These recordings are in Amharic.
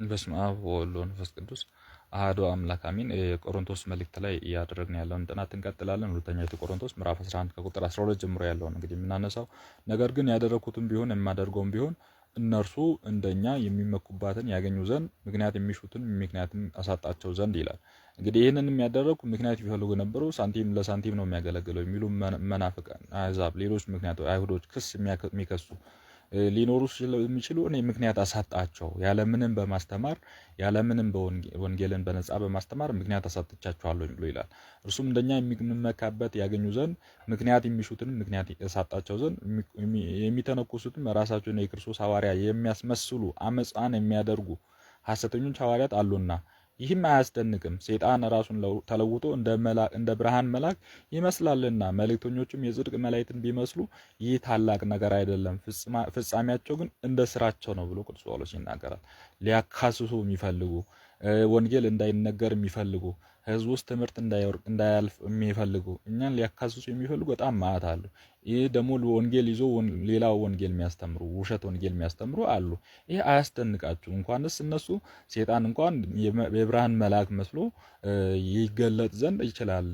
በስመ አብ ወወልድ ወመንፈስ ቅዱስ አሐዱ አምላክ አሜን። የቆሮንቶስ መልእክት ላይ እያደረግን ያለውን ጥናት እንቀጥላለን። ሁለተኛው ቆሮንቶስ ምዕራፍ 11 ከቁጥር 12 ጀምሮ ያለውን እንግዲህ የምናነሳው ነገር ግን ያደረኩትም ቢሆን የማደርገውም ቢሆን እነርሱ እንደኛ የሚመኩባትን ያገኙ ዘንድ ምክንያት የሚሹትን ምክንያትም አሳጣቸው ዘንድ ይላል። እንግዲህ ይህንንም ያደረኩ ምክንያት ይፈልጉ ነበሩ። ሳንቲም ለሳንቲም ነው የሚያገለግለው የሚሉ መናፍቃን አሕዛብ፣ ሌሎች ምክንያቶች አይሁዶች ክስ የሚከሱ ሊኖሩ ስለሚችሉ እኔ ምክንያት አሳጣቸው ያለምንም በማስተማር ያለምንም ወንጌልን በነጻ በማስተማር ምክንያት አሳጥቻቸዋለሁ ብሎ ይላል። እርሱም እንደኛ የሚመካበት ያገኙ ዘንድ ምክንያት የሚሹትን ምክንያት ያሳጣቸው ዘንድ የሚተነኩሱትም ራሳቸውን የክርስቶስ ሐዋርያ የሚያስመስሉ አመጻን የሚያደርጉ ሐሰተኞች ሐዋርያት አሉና ይህም አያስደንቅም። ሰይጣን ራሱን ተለውጦ እንደ ብርሃን መልአክ ይመስላልና መልእክተኞቹም የጽድቅ መላእክትን ቢመስሉ ይህ ታላቅ ነገር አይደለም፣ ፍጻሜያቸው ግን እንደ ስራቸው ነው ብሎ ቅዱስ ጳውሎስ ይናገራል። ሊያካስሱ የሚፈልጉ ወንጌል እንዳይነገር የሚፈልጉ ህዝብ ውስጥ ትምህርት እንዳያልፍ የሚፈልጉ እኛን ሊያካስሱ የሚፈልጉ በጣም ማዕት አሉ። ይህ ደግሞ ወንጌል ይዞ ሌላ ወንጌል የሚያስተምሩ ውሸት ወንጌል የሚያስተምሩ አሉ። ይህ አያስደንቃችሁ። እንኳንስ እነሱ ሰይጣን እንኳን የብርሃን መልአክ መስሎ ይገለጥ ዘንድ ይችላል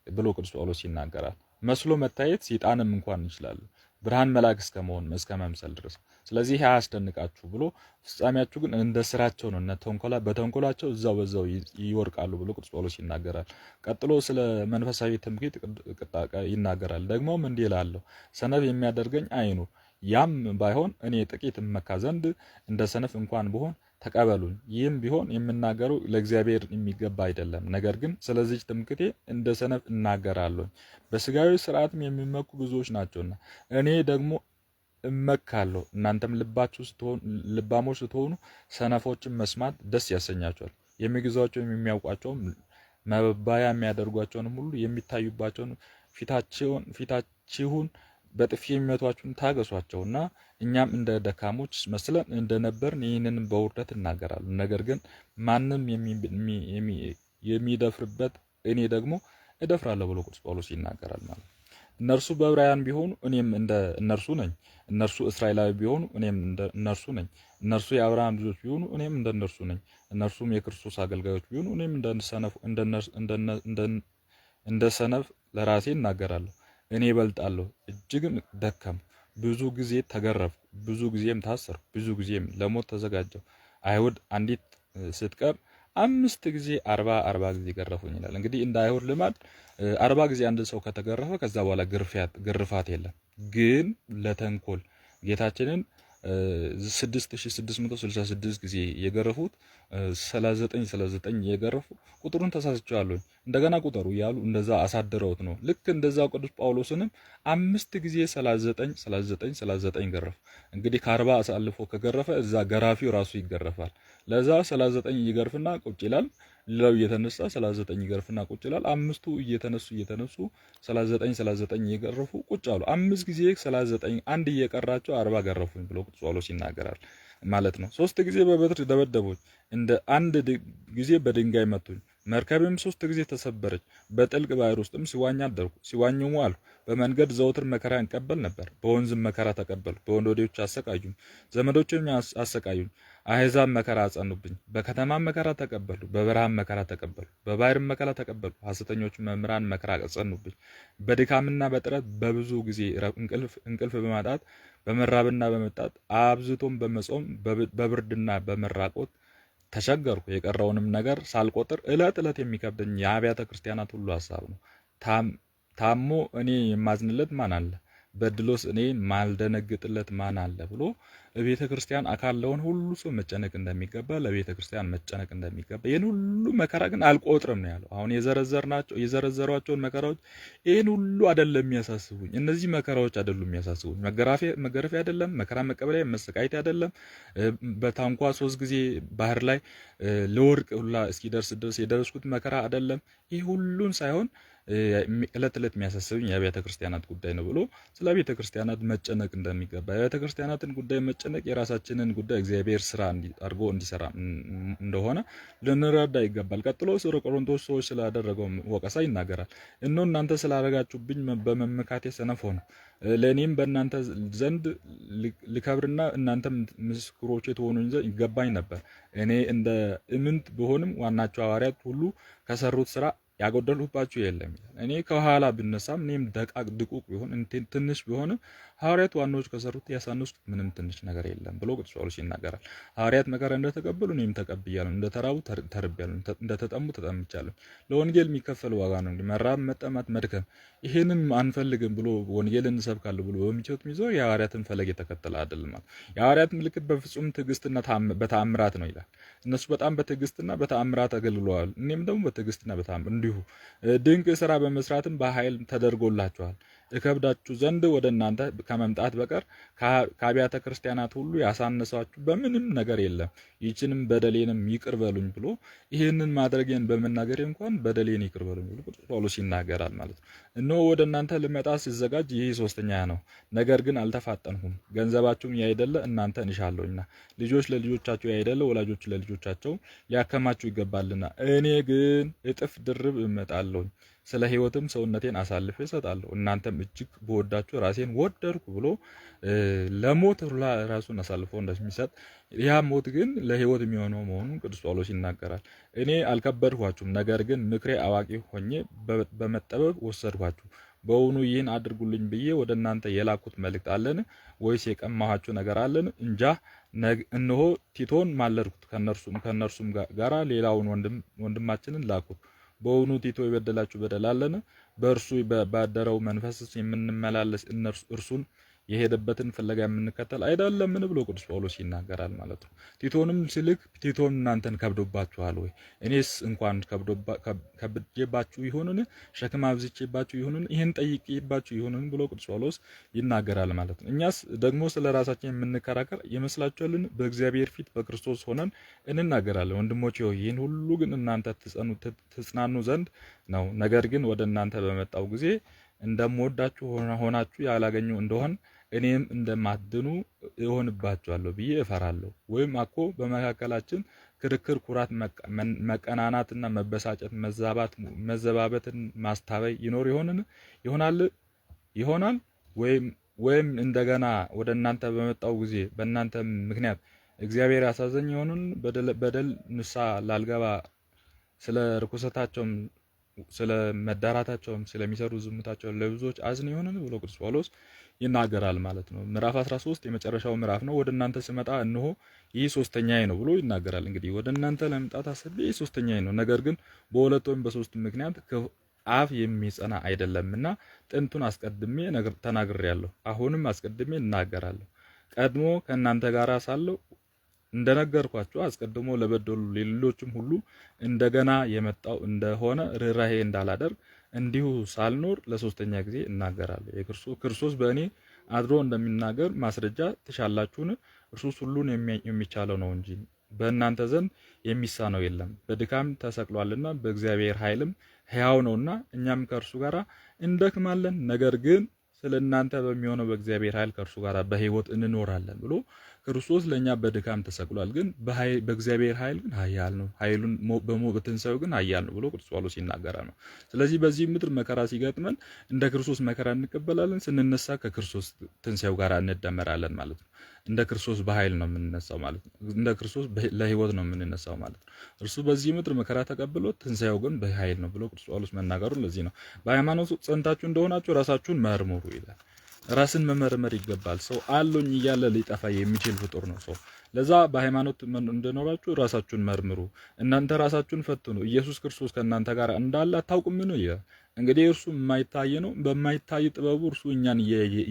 ብሎ ቅዱስ ጳውሎስ ይናገራል። መስሎ መታየት ሰይጣንም እንኳን ይችላል ብርሃን መልአክ እስከመሆን እስከ መምሰል ድረስ። ስለዚህ አያስደንቃችሁ ብሎ ፍጻሜያችሁ ግን እንደ ስራቸው ነው፣ በተንኮላቸው እዛው በዛው ይወርቃሉ ብሎ ቅዱስ ጳውሎስ ይናገራል። ቀጥሎ ስለ መንፈሳዊ ትምክህት ይናገራል። ደግሞም እንዲህ እላለሁ፣ ሰነፍ የሚያደርገኝ አይኑር። ያም ባይሆን እኔ ጥቂት እመካ ዘንድ እንደ ሰነፍ እንኳን ብሆን ተቀበሉኝ። ይህም ቢሆን የምናገረው ለእግዚአብሔር የሚገባ አይደለም፣ ነገር ግን ስለዚህ ትምክህቴ እንደ ሰነፍ እናገራለሁ። በስጋዊ ስርዓትም የሚመኩ ብዙዎች ናቸውና እኔ ደግሞ እመካለሁ። እናንተም ልባሞች ስትሆኑ ሰነፎችን መስማት ደስ ያሰኛቸዋል። የሚገዟቸውም የሚያውቋቸውም መባያ የሚያደርጓቸውንም ሁሉ የሚታዩባቸውን ፊታችሁን በጥፊ የሚመቷችሁን ታገሷቸውና እኛም እንደ ደካሞች መስለን እንደነበርን ይህንን በውርደት እናገራለን። ነገር ግን ማንም የሚደፍርበት እኔ ደግሞ እደፍራለሁ ብሎ ቅዱስ ጳውሎስ ይናገራል ማለት ነው። እነርሱ በዕብራውያን ቢሆኑ እኔም እንደ እነርሱ ነኝ። እነርሱ እስራኤላዊ ቢሆኑ እኔም እንደ እነርሱ ነኝ። እነርሱ የአብርሃም ልጆች ቢሆኑ እኔም እንደ እነርሱ ነኝ። እነርሱም የክርስቶስ አገልጋዮች ቢሆኑ እኔም እንደ ሰነፍ ለራሴ እናገራለሁ። እኔ እበልጣለሁ፣ እጅግም ደከም፣ ብዙ ጊዜ ተገረፍኩ፣ ብዙ ጊዜም ታሰርኩ፣ ብዙ ጊዜም ለሞት ተዘጋጀሁ። አይሁድ አንዲት ስትቀር 5 ጊዜ 40 ጊዜ ገረፉኝ ይላል። እንግዲህ እንደ አይሁድ ልማድ 40 ጊዜ አንድ ሰው ከተገረፈ ከዛ በኋላ ግርፋት የለም። ግን ለተንኮል ጌታችንን 6666 ጊዜ የገረፉት 39 የገረፉ ቁጥሩን ተሳስቻለሁ እንደገና ቁጥሩ ያሉ እንደዛ አሳድረውት ነው። ልክ እንደዛው ቅዱስ ጳውሎስንም 5 ጊዜ 39 ገረፉ። እንግዲህ ከ40 አሳልፎ ከገረፈ እዛ ገራፊው ራሱ ይገረፋል። ለዛ 39 ይገርፍና ቁጭ ይላል። ሌላው እየተነሳ 39 ይገርፍና ቁጭ ይላል። አምስቱ እየተነሱ 39 እየገረፉ ቁጭ አሉ። 5 ጊዜ 39 አንድ እየቀራቸው 40 ገረፉኝ ብሎ ቅዱስ ጳውሎስ ይናገራል ማለት ነው። 3 ጊዜ በበትር ደበደቡኝ፣ እንደ አንድ ጊዜ በድንጋይ መቱኝ። መርከብም 3 ጊዜ ተሰበረች። በጥልቅ ባህር ውስጥም ሲዋኝ አደርኩ፣ ሲዋኙም ዋልሁ። በመንገድ ዘወትር መከራ እንቀበል ነበር፣ በወንዝም መከራ ተቀበልኩ። በወንበዴዎች አሰቃዩኝ፣ ዘመዶችም አሰቃዩኝ። አሕዛብ መከራ አጸኑብኝ። በከተማም መከራ ተቀበሉ፣ በበረሃም መከራ ተቀበሉ፣ በባህርም መከራ ተቀበሉ። ሐሰተኞች መምህራን መከራ አጸኑብኝ። በድካምና በጥረት በብዙ ጊዜ እንቅልፍ በማጣት በመራብና በመጣት አብዝቶም በመጾም በብርድና በመራቆት ተቸገርኩ። የቀረውንም ነገር ሳልቆጥር ዕለት የሚከብደኝ የአብያተ ክርስቲያናት ሁሉ ሐሳብ ነው። ታሞ እኔ የማዝንለት ማን አለ? በድሎስ እኔ ማልደነግጥለት ማን አለ ብሎ ለቤተ ክርስቲያን አካል ለሆነ ሁሉ ሰው መጨነቅ እንደሚገባ ለቤተ ክርስቲያን መጨነቅ እንደሚገባ ይሄን ሁሉ መከራ ግን አልቆጥርም ነው ያለው። አሁን የዘረዘሯቸውን መከራዎች ይሄን ሁሉ አይደለም የሚያሳስቡኝ። እነዚህ መከራዎች አይደሉም የሚያሳስቡኝ። መገረፍ አይደለም፣ መከራ መቀበል መሰቃየት አይደለም፣ በታንኳ 3 ጊዜ ባህር ላይ ለወርቅ ሁላ እስኪደርስ ድረስ የደረስኩት መከራ አይደለም። ይሄ ሁሉን ሳይሆን እለት እለት የሚያሳስብኝ የቤተ ክርስቲያናት ጉዳይ ነው ብሎ ስለ ቤተ ክርስቲያናት መጨነቅ እንደሚገባ የቤተ ክርስቲያናትን ጉዳይ መጨነቅ የራሳችንን ጉዳይ እግዚአብሔር ስራ አድርጎ እንዲሰራ እንደሆነ ልንረዳ ይገባል። ቀጥሎ ስለ ቆሮንቶስ ሰዎች ስላደረገው ወቀሳ ይናገራል። እናንተ ስላደረጋችሁብኝ በመመካቴ ሰነፍ ሆንኩ፣ ለእኔም በእናንተ ዘንድ ልከብርና እናንተም ምስክሮቼ ትሆኑኝ ዘንድ ይገባኝ ነበር። እኔ እንደ እምንት ብሆንም ዋናቸው ሐዋርያት ሁሉ ከሰሩት ስራ ያጎደልሁባችሁ የለም። እኔ ከኋላ ብነሳም እኔም ደቃቅ ድቁቅ ቢሆን ትንሽ ቢሆንም ሐዋርያት ዋናዎች ከሰሩት ያሳነሱት ምንም ትንሽ ነገር የለም ብሎ ቅዱስ ጳውሎስ ይናገራል። ሐዋርያት መከራ እንደተቀበሉ እኔም ተቀብያለሁ፣ እንደተራቡ ተርቤያለሁ፣ እንደተጠሙ ተጠምቻለሁ። ለወንጌል የሚከፈል ዋጋ ነው። መራብ፣ መጠማት፣ መድከም ይሄንን አንፈልግም ብሎ ወንጌልን እንሰብካለሁ ብሎ በሚችሉት ሚዞር የሐዋርያትን ፈለግ የተከተለ አይደለም። የሐዋርያት ምልክት በፍጹም ትዕግስትና በተአምራት ነው ይላል። እነሱ በጣም በትዕግስትና በተአምራት አገልግለዋል። እኔም ደግሞ በትዕግስትና በተአምራት እንዲሁ ድንቅ ስራ በመስራትም በኃይል ተደርጎላችኋል። እከብዳችሁ ዘንድ ወደ እናንተ ከመምጣት በቀር ከአብያተ ክርስቲያናት ሁሉ ያሳነሳችሁ በምንም ነገር የለም። ይህችንም በደሌንም ይቅር በሉኝ ብሎ ይህንን ማድረጌን በመናገሬ እንኳን በደሌን ይቅር በሉኝ ብሎ ቅዱስ ጳውሎስ ይናገራል ማለት ነው። እነሆ ወደ እናንተ ልመጣ ሲዘጋጅ ይህ ሶስተኛ ነው። ነገር ግን አልተፋጠንሁም። ገንዘባችሁም ያይደለ እናንተን እሻለሁና፣ ልጆች ለልጆቻቸው ያይደለ ወላጆች ለልጆቻቸው ሊያከማችሁ ይገባልና፣ እኔ ግን እጥፍ ድርብ እመጣለሁኝ፣ ስለ ሕይወትም ሰውነቴን አሳልፌ እሰጣለሁ። እናንተም እጅግ በወዳችሁ ራሴን ወደድኩ ብሎ ለሞት ራሱን አሳልፎ እንደሚሰጥ ያ ሞት ግን ለሕይወት የሚሆነው መሆኑን ቅዱስ ጳውሎስ ይናገራል። እኔ አልከበድኳችሁም፣ ነገር ግን ምክሬ አዋቂ ሆኜ በመጠበብ ወሰድኳችሁ። በእውኑ ይህን አድርጉልኝ ብዬ ወደ እናንተ የላኩት መልእክት አለን ወይስ የቀማኋችሁ ነገር አለን? እንጃ። እነሆ ቲቶን ማለድኩት፣ ከእነርሱም ጋራ ሌላውን ወንድማችንን ላኩት። በእውኑ ቲቶ የበደላችሁ በደል አለን? በእርሱ ባደረው መንፈስ የምንመላለስ እርሱን የሄደበትን ፍለጋ የምንከተል አይደለምን ብሎ ቅዱስ ጳውሎስ ይናገራል ማለት ነው። ቲቶንም ሲልክ ቲቶን እናንተን ከብዶባችኋል ወይ? እኔስ እንኳን ከብጄባችሁ ይሆንን? ሸክም አብዝቼባችሁ ይሆንን? ይህን ጠይቄባችሁ ይሆንን ብሎ ቅዱስ ጳውሎስ ይናገራል ማለት ነው። እኛስ ደግሞ ስለ ራሳችን የምንከራከር ይመስላችኋልን? በእግዚአብሔር ፊት በክርስቶስ ሆነን እንናገራለን። ወንድሞቼ ሆይ ይህን ሁሉ ግን እናንተ ትጽናኑ ዘንድ ነው። ነገር ግን ወደ እናንተ በመጣው ጊዜ እንደምወዳችሁ ሆናችሁ ያላገኙ እንደሆን እኔም እንደማትድኑ እሆንባችኋለሁ ብዬ እፈራለሁ። ወይም አኮ በመካከላችን ክርክር፣ ኩራት፣ መቀናናትና መበሳጨት፣ መዘባበትን ማስታበይ ይኖር ይሆናል ወይም እንደገና ወደ እናንተ በመጣው ጊዜ በእናንተ ምክንያት እግዚአብሔር ያሳዘኝ ይሆንን? በደል ንስሐ ላልገባ ስለ ርኩሰታቸውም ስለ መዳራታቸውም ስለሚሰሩ ዝሙታቸው ለብዙዎች አዝን ይሆንን ብሎ ቅዱስ ጳውሎስ ይናገራል ማለት ነው። ምዕራፍ 13 የመጨረሻው ምዕራፍ ነው። ወደ እናንተ ስመጣ እነሆ ይህ ሶስተኛዬ ነው ብሎ ይናገራል። እንግዲህ ወደ እናንተ ለመምጣት አስቤ ይህ ሶስተኛዬ ነው፣ ነገር ግን በሁለት ወይም በሶስት ምክንያት አፍ የሚጸና አይደለምና ጥንቱን አስቀድሜ ተናግሬያለሁ፣ አሁንም አስቀድሜ እናገራለሁ። ቀድሞ ከእናንተ ጋር ሳለሁ እንደነገርኳችሁ አስቀድሞ ለበደሉ ሌሎችም ሁሉ እንደገና የመጣው እንደሆነ ርኅራኄ እንዳላደርግ እንዲሁ ሳልኖር ለሶስተኛ ጊዜ እናገራለሁ። ክርስቶስ በእኔ አድሮ እንደሚናገር ማስረጃ ትሻላችሁን? እርሱስ ሁሉን የሚቻለው ነው እንጂ በእናንተ ዘንድ የሚሳነው የለም። በድካም ተሰቅሏልና በእግዚአብሔር ኃይልም ሕያው ነውና እኛም ከእርሱ ጋር እንደክማለን፣ ነገር ግን ስለ እናንተ በሚሆነው በእግዚአብሔር ኃይል ከእርሱ ጋር በሕይወት እንኖራለን ብሎ ክርስቶስ ለኛ በድካም ተሰቅሏል፣ ግን በእግዚአብሔር ኃይል ግን ኃያል ነው፣ ኃይሉን በትንሣኤው ግን ኃያል ነው ብሎ ቅዱስ ጳውሎስ ይናገራል ነው። ስለዚህ በዚህ ምድር መከራ ሲገጥመን እንደ ክርስቶስ መከራ እንቀበላለን፣ ስንነሳ ከክርስቶስ ትንሣኤው ጋር እንደመራለን ማለት ነው። እንደ ክርስቶስ በኃይል ነው የምንነሳው ማለት ነው። እንደ ክርስቶስ ለሕይወት ነው የምንነሳው ማለት ነው። እርሱ በዚህ ምድር መከራ ተቀብሎ ትንሣኤው ግን በኃይል ነው ብሎ ቅዱስ ጳውሎስ መናገሩ ለዚህ ነው። በሃይማኖት ጸንታችሁ እንደሆናችሁ ራሳችሁን መርምሩ ይላል። ራስን መመርመር ይገባል። ሰው አሉኝ እያለ ሊጠፋ የሚችል ፍጡር ነው ሰው። ለዛ በሃይማኖት እንደኖራችሁ ራሳችሁን መርምሩ፣ እናንተ ራሳችሁን ፈትኑ፣ ኢየሱስ ክርስቶስ ከእናንተ ጋር እንዳለ አታውቁምን? እንግዲህ እርሱ የማይታይ ነው፣ በማይታይ ጥበቡ እርሱ እኛን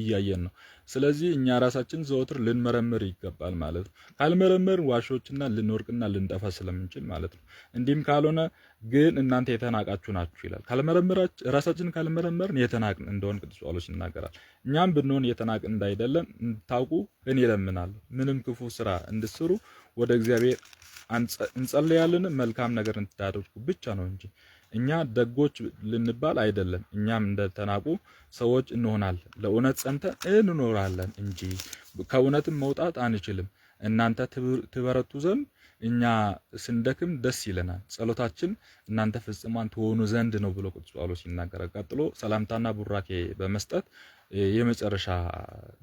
እያየን ነው። ስለዚህ እኛ ራሳችን ዘወትር ልንመረምር ይገባል ማለት ነው። ካልመረመርን ዋሾችና ልንወርቅና ልንጠፋ ስለምንችል ማለት ነው። እንዲህም ካልሆነ ግን እናንተ የተናቃችሁ ናችሁ ይላል። ራሳችን ካልመረመርን የተናቅን እንደሆን ቅዱስ ጳውሎስ ይናገራል። እኛም ብንሆን የተናቅን እንዳይደለን እንድታውቁ እኔ እለምናለሁ። ምንም ክፉ ስራ እንድትሰሩ ወደ እግዚአብሔር እንጸልያለን፣ መልካም ነገር እንድታደርጉ ብቻ ነው እንጂ እኛ ደጎች ልንባል አይደለም፣ እኛም እንደተናቁ ሰዎች እንሆናለን። ለእውነት ጸንተን እንኖራለን እንጂ ከእውነትም መውጣት አንችልም። እናንተ ትበረቱ ዘንድ እኛ ስንደክም ደስ ይለናል፣ ጸሎታችን እናንተ ፍጹማን ትሆኑ ዘንድ ነው ብሎ ቅዱስ ጳውሎስ ይናገራል። ቀጥሎ ሰላምታና ቡራኬ በመስጠት የመጨረሻ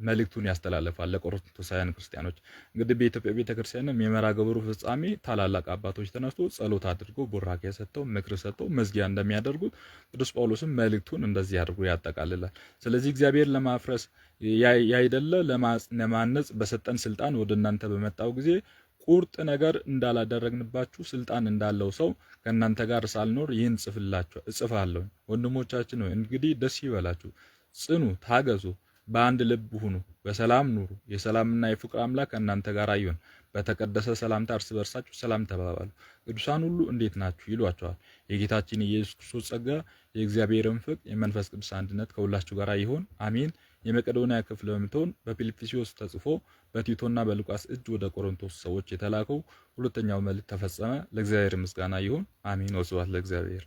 መልእክቱን ያስተላልፋል ለቆሮንቶሳውያን ክርስቲያኖች። እንግዲህ በኢትዮጵያ ቤተክርስቲያንም የመርሃ ግብሩ ፍጻሜ ታላላቅ አባቶች ተነስቶ ጸሎት አድርገው ቡራኬ ሰጥተው ምክር ሰጥተው መዝጊያ እንደሚያደርጉት ቅዱስ ጳውሎስም መልእክቱን እንደዚህ አድርጎ ያጠቃልላል። ስለዚህ እግዚአብሔር ለማፍረስ ያይደለ ለማነጽ በሰጠን ስልጣን ወደ እናንተ በመጣው ጊዜ ቁርጥ ነገር እንዳላደረግንባችሁ ስልጣን እንዳለው ሰው ከእናንተ ጋር ሳልኖር ይህን እጽፋለሁ። ወንድሞቻችን ሆይ እንግዲህ ደስ ይበላችሁ፣ ጽኑ፣ ታገሱ፣ በአንድ ልብ ሁኑ፣ በሰላም ኑሩ። የሰላምና የፍቅር አምላክ ከእናንተ ጋር ይሁን። በተቀደሰ ሰላምታ እርስ በርሳችሁ ሰላም ተባባሉ። ቅዱሳን ሁሉ እንዴት ናችሁ ይሏቸዋል። የጌታችን የኢየሱስ ክርስቶስ ጸጋ፣ የእግዚአብሔርን ፍቅር፣ የመንፈስ ቅዱስ አንድነት ከሁላችሁ ጋር ይሁን። አሜን። የመቄዶንያ ክፍል በምትሆን በፊልጵስዩስ ተጽፎ በቲቶና በሉቃስ እጅ ወደ ቆሮንቶስ ሰዎች የተላከው ሁለተኛው መልእክት ተፈጸመ። ለእግዚአብሔር ምስጋና ይሁን። አሜን። ወስብሐት ለእግዚአብሔር።